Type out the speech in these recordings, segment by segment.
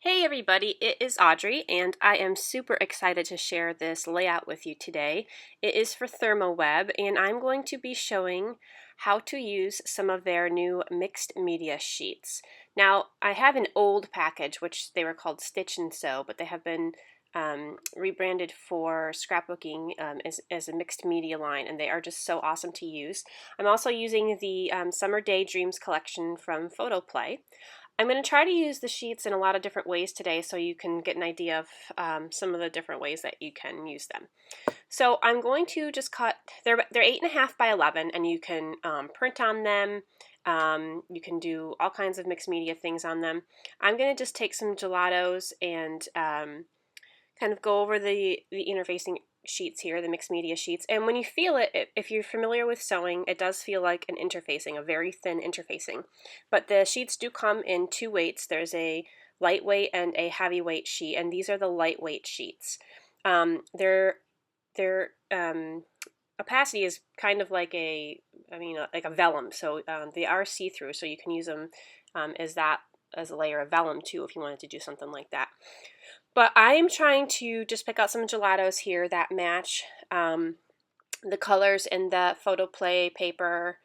Hey everybody, it is Audrey and I am super excited to share this layout with you today. It is for ThermWeb and I'm going to be showing how to use some of their new mixed media sheets. Now I have an old package which they were called Stitch and Sew, but they have been rebranded for scrapbooking as a mixed media line, and they are just so awesome to use. I'm also using the Summer Daydreams collection from PhotoPlay. I'm going to try to use the sheets in a lot of different ways today so you can get an idea of some of the different ways that you can use them. So I'm going to just cut, they're 8.5 by 11 and you can print on them. You can do all kinds of mixed media things on them. I'm going to just take some gelatos and kind of go over the interfacing sheets here, the mixed media sheets. And when you feel it, if you're familiar with sewing, it does feel like an interfacing, a very thin interfacing. But the sheets do come in two weights. There's a lightweight and a heavyweight sheet, and these are the lightweight sheets. Their opacity is kind of like like a vellum, so they are see-through, so you can use them as a layer of vellum too if you wanted to do something like that. But I am trying to just pick out some gelatos here that match the colors in the PhotoPlay paper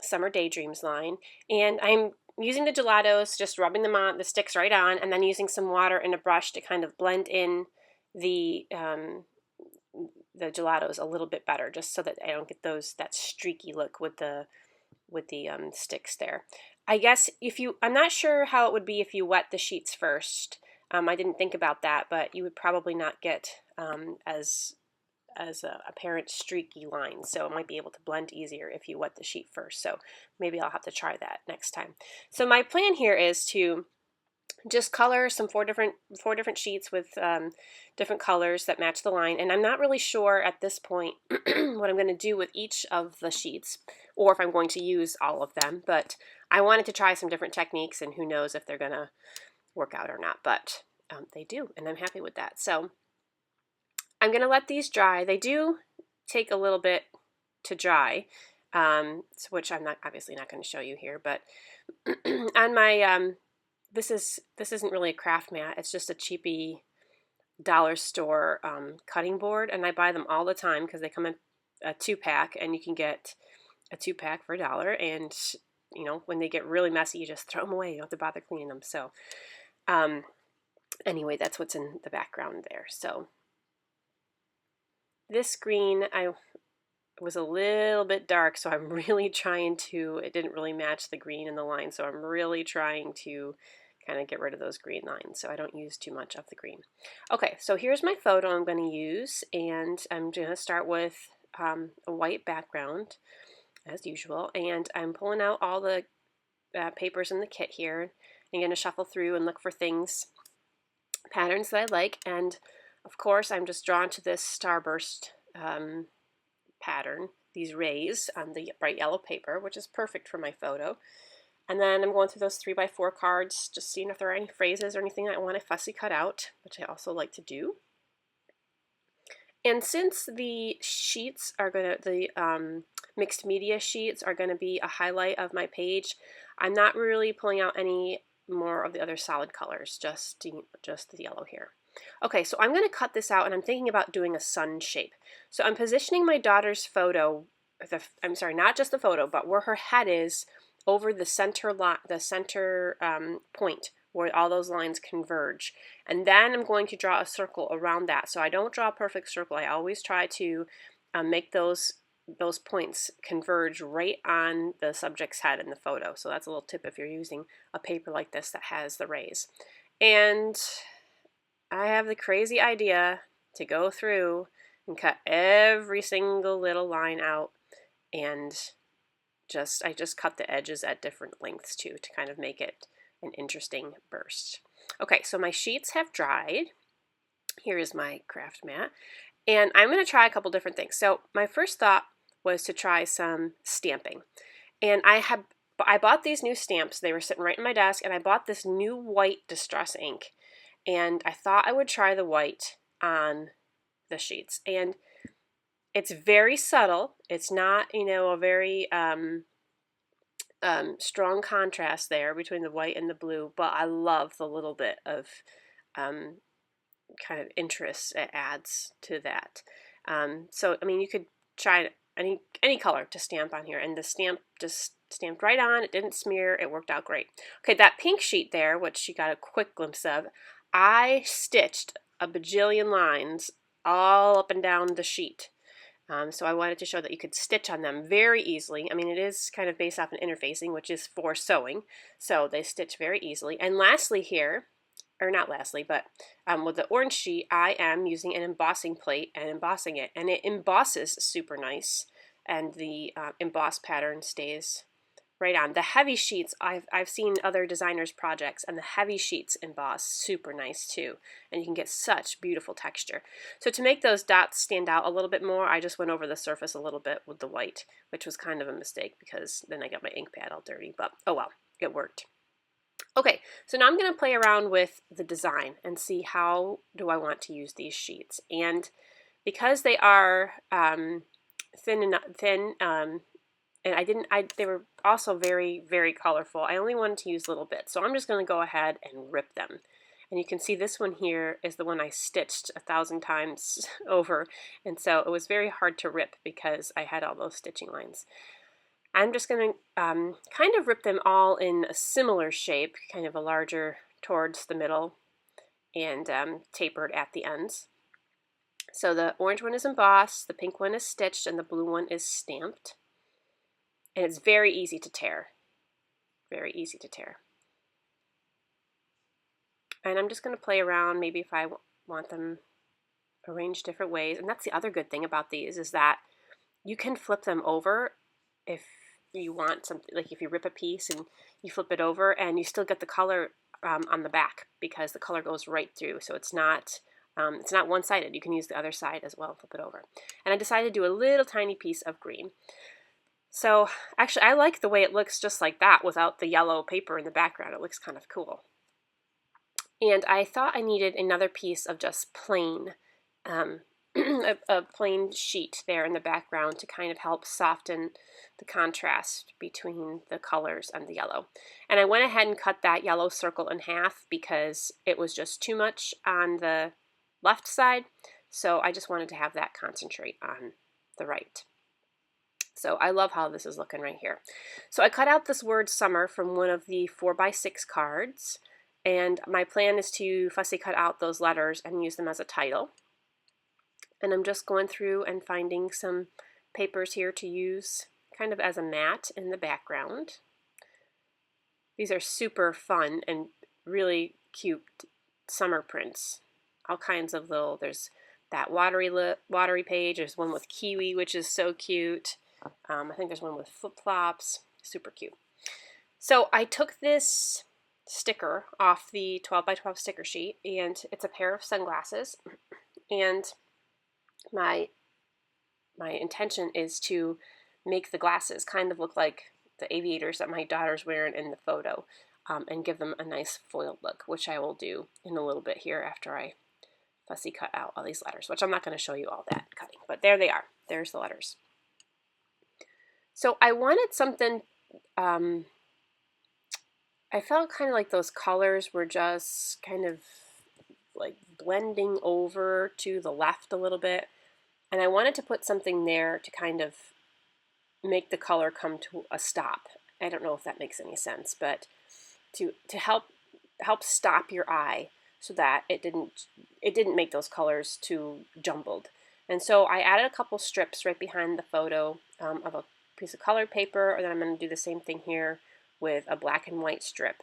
Summer Daydreams line. And I'm using the gelatos, just rubbing them on, the sticks right on, and then using some water and a brush to kind of blend in the gelatos a little bit better, just so that I don't get that streaky look with the sticks there. I guess I'm not sure how it would be if you wet the sheets first. I didn't think about that, but you would probably not get as apparent streaky lines, so it might be able to blend easier if you wet the sheet first. So maybe I'll have to try that next time. So my plan here is to just color some four different sheets with different colors that match the line, and I'm not really sure at this point what I'm going to do with each of the sheets, or if I'm going to use all of them, but I wanted to try some different techniques, and who knows if they're going to work out or not, but they do, and I'm happy with that. So I'm going to let these dry. They do take a little bit to dry, which I'm obviously not going to show you here, but on my this isn't really a craft mat. It's just a cheapy dollar store cutting board, and I buy them all the time because they come in a 2-pack, and you can get a 2-pack for $1. And when they get really messy, you just throw them away. You don't have to bother cleaning them. So anyway, that's what's in the background there. So this green was a little bit dark, so I'm really trying to, it didn't really match the green in the line, so I'm really trying to kind of get rid of those green lines so I don't use too much of the green. Okay, so here's my photo I'm going to use, and I'm going to start with a white background as usual, and I'm pulling out all the papers in the kit here. I'm going to shuffle through and look for patterns that I like, and of course I'm just drawn to this starburst pattern, these rays on the bright yellow paper, which is perfect for my photo. And then I'm going through those 3x4 cards, just seeing if there are any phrases or anything I want to fussy cut out, which I also like to do. And since the sheets are the mixed media sheets are going to be a highlight of my page, I'm not really pulling out any more of the other solid colors, just the yellow here. Okay, so I'm going to cut this out, and I'm thinking about doing a sun shape. So I'm positioning my daughter's photo, I'm sorry, not just the photo, but where her head is over the center point where all those lines converge. And then I'm going to draw a circle around that. So I don't draw a perfect circle. I always try to make those points converge right on the subject's head in the photo. So that's a little tip if you're using a paper like this that has the rays. And I have the crazy idea to go through and cut every single little line out, and I just cut the edges at different lengths too to kind of make it an interesting burst. Okay, so my sheets have dried. Here is my craft mat, and I'm going to try a couple different things. So my first thought was to try some stamping, and I bought these new stamps. They were sitting right in my desk, and I bought this new white distress ink, and I thought I would try the white on the sheets. And it's very subtle. It's not, a very strong contrast there between the white and the blue, but I love the little bit of um, kind of interest it adds to that. So I mean, you could try any color to stamp on here, and the stamp just stamped right on. It didn't smear. It worked out great. Okay, that pink sheet there, which you got a quick glimpse of, I stitched a bajillion lines all up and down the sheet. So I wanted to show that you could stitch on them very easily. I mean, it is kind of based off an interfacing, which is for sewing, so they stitch very easily. And lastly here, or not lastly, but with the orange sheet, I am using an embossing plate and embossing it, and it embosses super nice, and the emboss pattern stays right on. The heavy sheets, I've seen other designers' projects, and the heavy sheets emboss super nice too, and you can get such beautiful texture. So to make those dots stand out a little bit more, I just went over the surface a little bit with the white, which was kind of a mistake because then I got my ink pad all dirty, but oh well, it worked. Okay, so now I'm going to play around with the design and see how do I want to use these sheets. And because they are thin, and they were also very, very colorful, I only wanted to use a little bit. So I'm just going to go ahead and rip them. And you can see this one here is the one I stitched 1,000 times over. And so it was very hard to rip because I had all those stitching lines. I'm just going to kind of rip them all in a similar shape, kind of a larger towards the middle and tapered at the ends. So the orange one is embossed, the pink one is stitched, and the blue one is stamped. And it's very easy to tear. Very easy to tear. And I'm just going to play around, maybe if I want them arranged different ways. And that's the other good thing about these, is that you can flip them over if you want something, like if you rip a piece and you flip it over, and you still get the color on the back because the color goes right through. So it's not one-sided. You can use the other side as well and flip it over. And I decided to do a little tiny piece of green. So actually I like the way it looks just like that without the yellow paper in the background. It looks kind of cool. And I thought I needed another piece of just plain, a plain sheet there in the background to kind of help soften the contrast between the colors and the yellow. And I went ahead and cut that yellow circle in half because it was just too much on the left side. So I just wanted to have that concentrate on the right. So I love how this is looking right here. So I cut out this word summer from one of the 4x6 cards. And my plan is to fussy cut out those letters and use them as a title. And I'm just going through and finding some papers here to use kind of as a mat in the background. These are super fun and really cute summer prints. All kinds of little, there's that watery page, there's one with kiwi, which is so cute. I think there's one with flip-flops, super cute. So I took this sticker off the 12x12 sticker sheet, and it's a pair of sunglasses, and my intention is to make the glasses kind of look like the aviators that my daughter's wearing in the photo, and give them a nice foiled look, which I will do in a little bit here after I fussy cut out all these letters, which I'm not going to show you all that cutting, but there they are. There's the letters. So I wanted something, I felt kind of like those colors were just kind of like blending over to the left a little bit. And I wanted to put something there to kind of make the color come to a stop. I don't know if that makes any sense, but to help stop your eye so that it didn't make those colors too jumbled. And so I added a couple strips right behind the photo of a piece of colored paper, and then I'm going to do the same thing here with a black and white strip.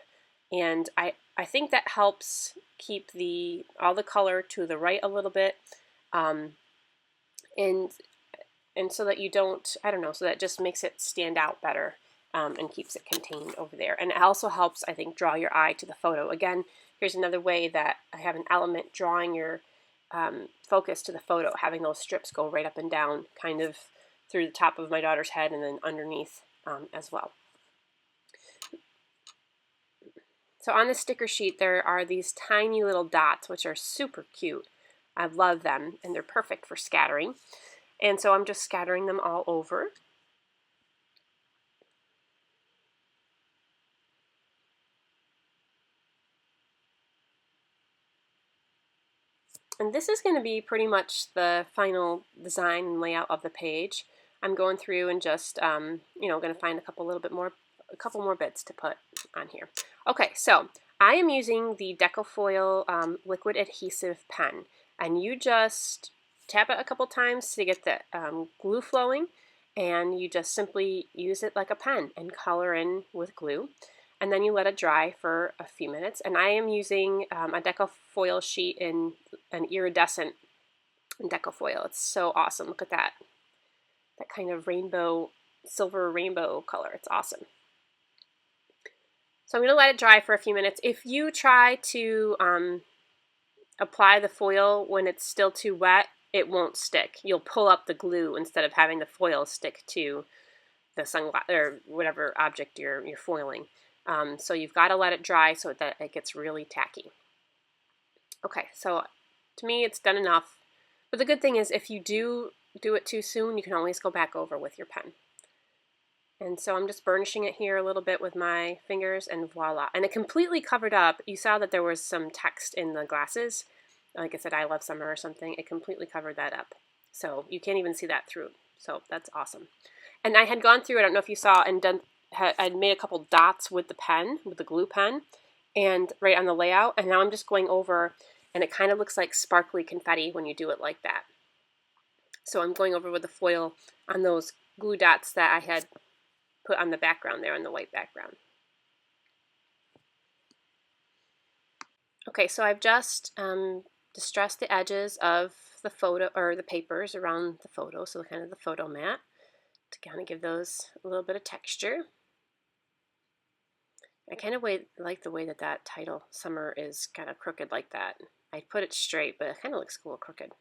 And I think that helps keep all the color to the right a little bit, and so that you don't, I don't know, so that just makes it stand out better, and keeps it contained over there. And it also helps, I think, draw your eye to the photo. Again, here's another way that I have an element drawing your focus to the photo, having those strips go right up and down, kind of through the top of my daughter's head and then underneath as well. So on the sticker sheet, there are these tiny little dots, which are super cute. I love them, and they're perfect for scattering. And so I'm just scattering them all over. And this is going to be pretty much the final design and layout of the page. I'm going through and just, you know, going to find a couple more bits to put on here. Okay, so I am using the Decofoil liquid adhesive pen, and you just tap it a couple times to get the glue flowing, and you just simply use it like a pen and color in with glue. And then you let it dry for a few minutes. And I am using a Decofoil sheet in an iridescent Decofoil. It's so awesome. Look at that. That kind of rainbow, silver rainbow color. It's awesome. So I'm going to let it dry for a few minutes. If you try to apply the foil when it's still too wet, it won't stick. You'll pull up the glue instead of having the foil stick to the sunglass or whatever object you're foiling. So you've got to let it dry so that it gets really tacky. Okay, so to me it's done enough. But the good thing is if you do it too soon, you can always go back over with your pen. And so I'm just burnishing it here a little bit with my fingers, and voila. And it completely covered up. You saw that there was some text in the glasses. Like I said, I love summer or something. It completely covered that up. So you can't even see that through. So that's awesome. And I had gone through, I don't know if you saw, and I'd made a couple dots with the pen, with the glue pen, and right on the layout. And now I'm just going over, and it kind of looks like sparkly confetti when you do it like that. So I'm going over with the foil on those glue dots that I had put on the background there, on the white background. Okay, so I've just distressed the edges of the photo, or the papers around the photo, so kind of the photo mat, to kind of give those a little bit of texture. I kind of like the way that that title, Summer, is kind of crooked like that. I put it straight, but it kind of looks cool crooked.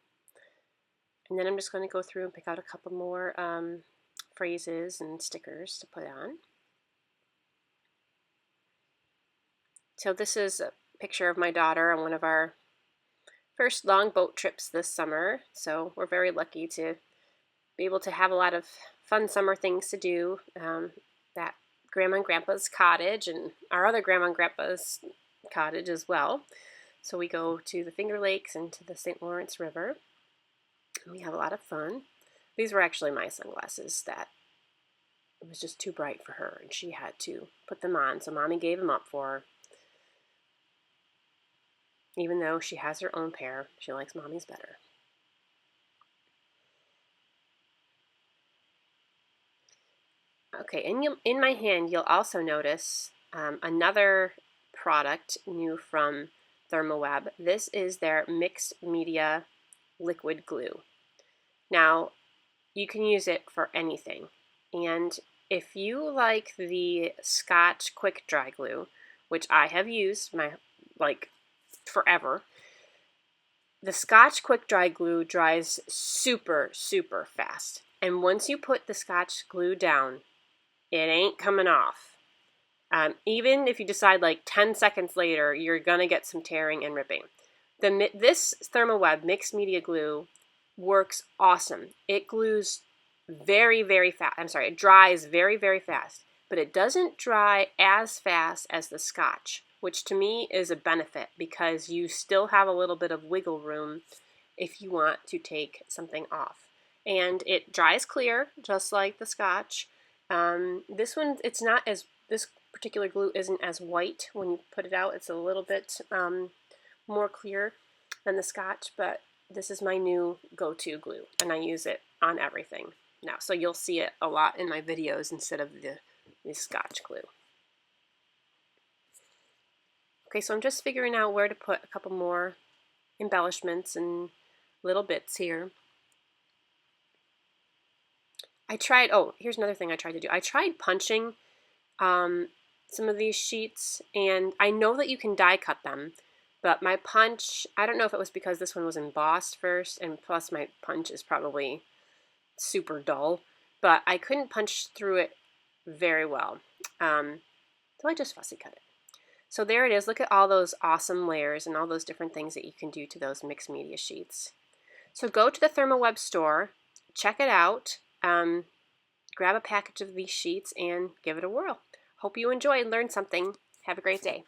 And then I'm just going to go through and pick out a couple more phrases and stickers to put on. So this is a picture of my daughter on one of our first long boat trips this summer. So we're very lucky to be able to have a lot of fun summer things to do. That Grandma and Grandpa's cottage and our other Grandma and Grandpa's cottage as well. So we go to the Finger Lakes and to the St. Lawrence River. We have a lot of fun. These were actually my sunglasses that it was just too bright for her, and she had to put them on, so Mommy gave them up for her. Even though she has her own pair, she likes Mommy's better. Okay, in my hand, you'll also notice another product new from Therm. This is their mixed media liquid glue. Now, you can use it for anything. And if you like the Scotch Quick Dry Glue, which I have used forever, the Scotch Quick Dry Glue dries super, super fast. And once you put the Scotch glue down, it ain't coming off. Even if you decide like 10 seconds later, you're going to get some tearing and ripping. This Therm mixed media glue works awesome. It glues very, very fast. I'm sorry, it dries very, very fast. But it doesn't dry as fast as the Scotch, which to me is a benefit because you still have a little bit of wiggle room if you want to take something off. And it dries clear, just like the Scotch. This one, this particular glue isn't as white when you put it out. It's a little bit more clear than the Scotch, but this is my new go-to glue, and I use it on everything now. So you'll see it a lot in my videos instead of the Scotch glue. Okay, so I'm just figuring out where to put a couple more embellishments and little bits here. Here's another thing I tried to do. I tried punching some of these sheets, and I know that you can die cut them, but my punch, I don't know if it was because this one was embossed first, and plus my punch is probably super dull, but I couldn't punch through it very well. So I just fussy cut it. So there it is. Look at all those awesome layers and all those different things that you can do to those mixed media sheets. So go to the Therm store, check it out, grab a package of these sheets and give it a whirl. Hope you enjoy and learned something. Have a great day.